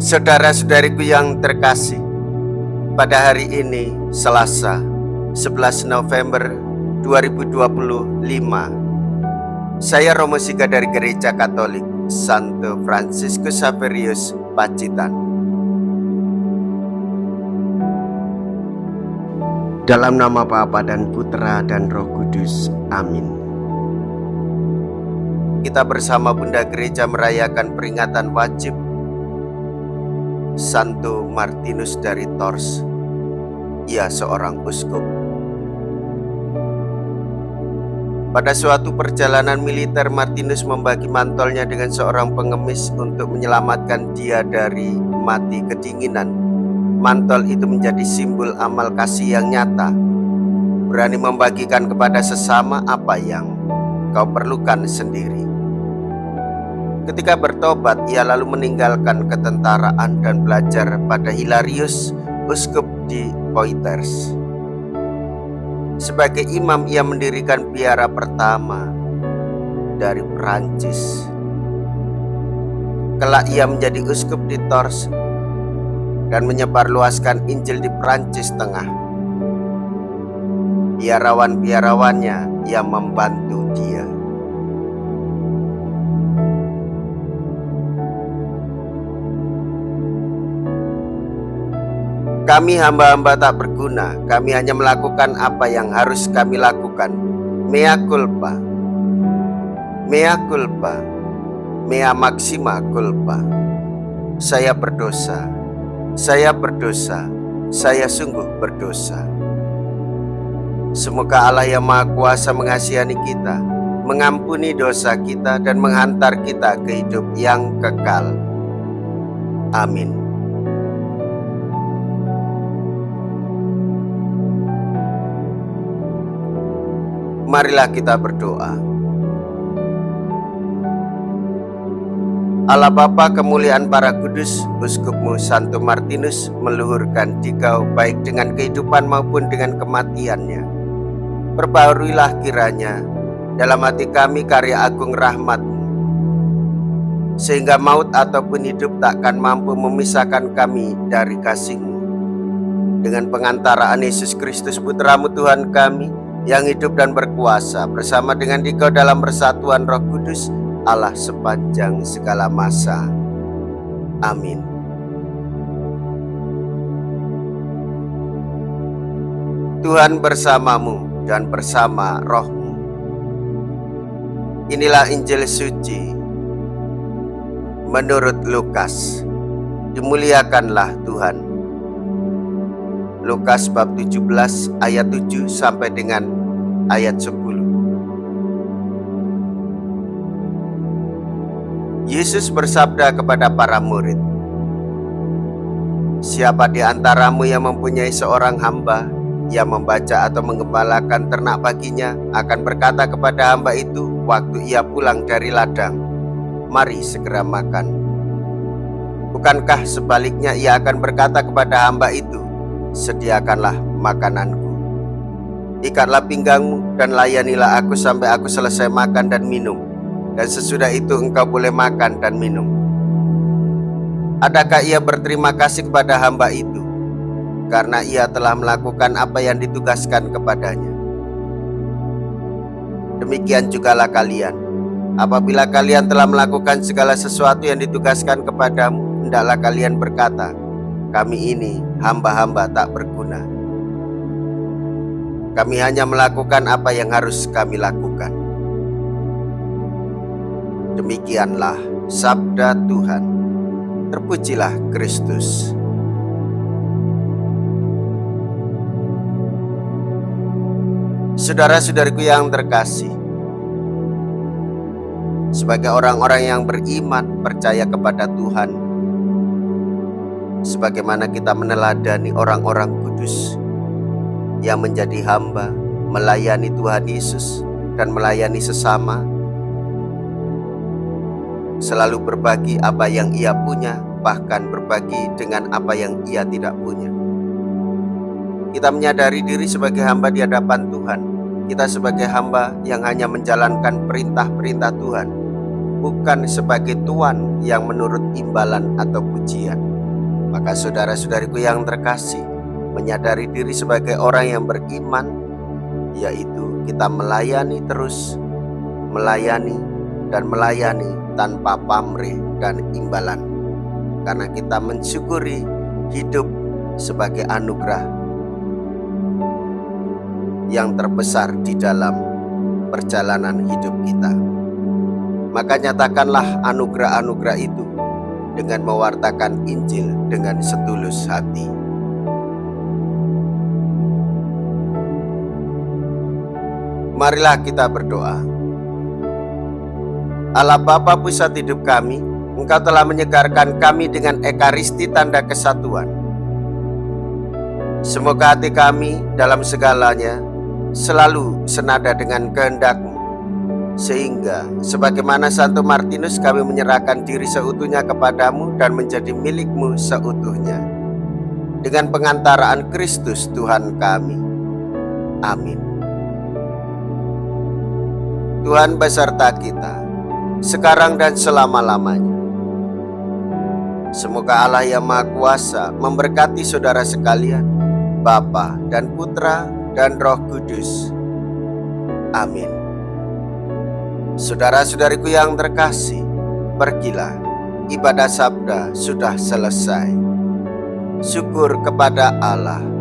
Saudara-saudariku yang terkasih, pada hari ini Selasa 11 November 2025, saya Romo Siga dari Gereja Katolik Santo Fransiskus Xaverius Pacitan. Dalam nama Bapa dan Putra dan Roh Kudus, amin. Kita bersama Bunda Gereja merayakan peringatan wajib Santo Martinus dari Tours. Ia seorang uskup. Pada suatu perjalanan militer, Martinus membagi mantolnya dengan seorang pengemis untuk menyelamatkan dia dari mati kedinginan. Mantol itu menjadi simbol amal kasih yang nyata, berani membagikan kepada sesama apa yang kau perlukan sendiri. Ketika bertobat, ia lalu meninggalkan ketentaraan dan belajar pada Hilarius, uskup di Poitiers. Sebagai imam, ia mendirikan biara pertama dari Prancis. Kelak ia menjadi uskup di Tours dan menyebarluaskan Injil di Prancis Tengah. Biarawan-biarawannya yang membantu dia. Kami hamba-hamba tak berguna, kami hanya melakukan apa yang harus kami lakukan. Mea culpa, mea culpa, mea maxima culpa. Saya berdosa, saya berdosa, saya sungguh berdosa. Semoga Allah yang Maha Kuasa mengasihani kita, mengampuni dosa kita, dan menghantar kita ke hidup yang kekal. Amin. Marilah kita berdoa. Allah Bapa, kemuliaan para kudus, uskupmu Santo Martinus meluhurkan dikau baik dengan kehidupan maupun dengan kematiannya. Perbaharuilah kiranya dalam hati kami karya agung rahmat-Mu, sehingga maut ataupun hidup takkan mampu memisahkan kami dari kasih-Mu. Dengan pengantaraan Yesus Kristus Putra-Mu Tuhan kami, yang hidup dan berkuasa bersama dengan Dikau dalam persatuan Roh Kudus, Allah sepanjang segala masa. Amin. Tuhan bersamamu dan bersama roh-Mu. Inilah Injil suci menurut Lukas. Dimuliakanlah Tuhan. Lukas bab 17 ayat 7 sampai dengan ayat 10. Yesus bersabda kepada para murid, "Siapa di antaramu yang mempunyai seorang hamba yang membaca atau menggembalakan ternak baginya akan berkata kepada hamba itu waktu ia pulang dari ladang, 'Mari segera makan.' Bukankah sebaliknya ia akan berkata kepada hamba itu, 'Sediakanlah makananku. Ikatlah pinggangmu dan layanilah aku sampai aku selesai makan dan minum, dan sesudah itu engkau boleh makan dan minum.' Adakah ia berterima kasih kepada hamba itu karena ia telah melakukan apa yang ditugaskan kepadanya? Demikian jugalah kalian. Apabila kalian telah melakukan segala sesuatu yang ditugaskan kepadamu, hendaklah kalian berkata, 'Kami ini hamba-hamba tak berguna. Kami hanya melakukan apa yang harus kami lakukan.'" Demikianlah sabda Tuhan. Terpujilah Kristus. Saudara-saudariku yang terkasih, sebagai orang-orang yang beriman, percaya kepada Tuhan, sebagaimana kita meneladani orang-orang kudus yang menjadi hamba, melayani Tuhan Yesus dan melayani sesama, selalu berbagi apa yang ia punya, bahkan berbagi dengan apa yang ia tidak punya. Kita menyadari diri sebagai hamba di hadapan Tuhan. Kita sebagai hamba yang hanya menjalankan perintah-perintah Tuhan, bukan sebagai tuan yang menurut imbalan atau pujian. Maka saudara-saudariku yang terkasih, menyadari diri sebagai orang yang beriman, yaitu kita melayani terus, melayani dan melayani tanpa pamrih dan imbalan. Karena kita mensyukuri hidup sebagai anugerah yang terbesar di dalam perjalanan hidup kita. Maka nyatakanlah anugerah-anugerah itu dengan mewartakan Injil dengan setulus hati. Marilah kita berdoa. Allah Bapa pusat hidup kami, Engkau telah menyegarkan kami dengan ekaristi tanda kesatuan. Semoga hati kami dalam segalanya selalu senada dengan kehendak-Mu, sehingga sebagaimana Santo Martinus kami menyerahkan diri seutuhnya kepadamu dan menjadi milik-Mu seutuhnya. Dengan pengantaraan Kristus Tuhan kami. Amin. Tuhan beserta kita, sekarang dan selama-lamanya. Semoga Allah yang Maha Kuasa memberkati saudara sekalian, Bapa dan Putra dan Roh Kudus. Amin. Saudara-saudariku yang terkasih, pergilah, ibadah sabda sudah selesai. Syukur kepada Allah.